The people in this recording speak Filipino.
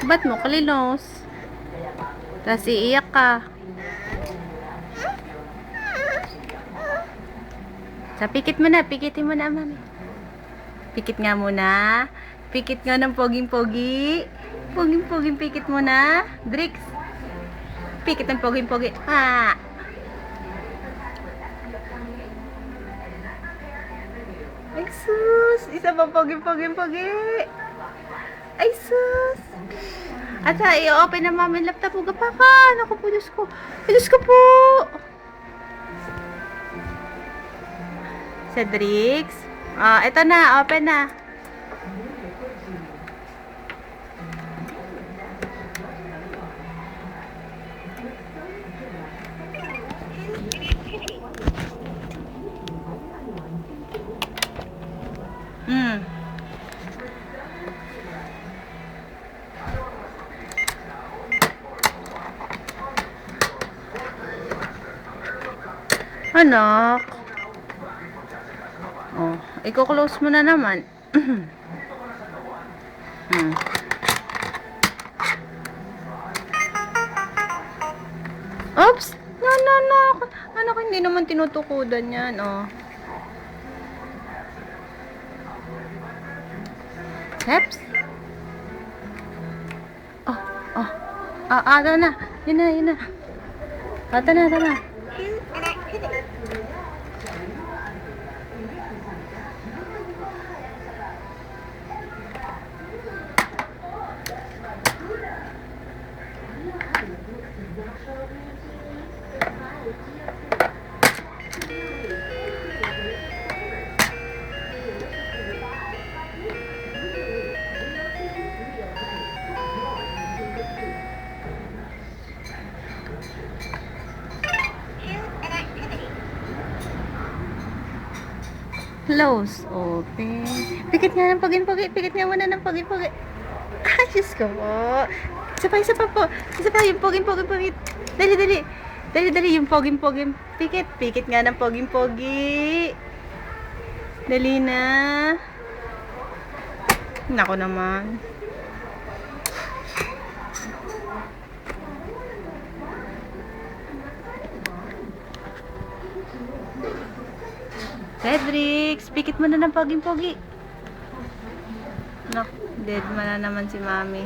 Ba't mo kalinos? Tapos iiyak ka. Sa pikit mo na. Pikitin mo na, mami. Pikit nga muna. Pikit nga ng poging-pogi. Poging-poging pikit mo na. Drix. Pikit ng poging-pogi. Ah! Ay, sus! Isa pa poging-poging-pogi. Ay, sus! At i-open na mami yung laptop mo. Gapakan! Ako po, Diyos ko. Ay, Diyos ko po! Cedrix. Ito na. Open na. Anak. Oh, i-close mo na naman. Oops! No. Anak, hindi naman tinutukudan yan, oh. Heps? Ito na. Yun na. Ito na. Close. Open. Pikit nga ng pagin-pagi. Pikit nga muna ng pagin-pagi. Ay, Diyos ko po. Isa pa po. Isa pa yung pogin-pogin. Dali, yung pogin-pogin. Pikit nga ng pogin-pogi. Dali na. Nako naman. Cedrix, pikit mo na ng poging-pogi. Nak, dead man na naman si mami.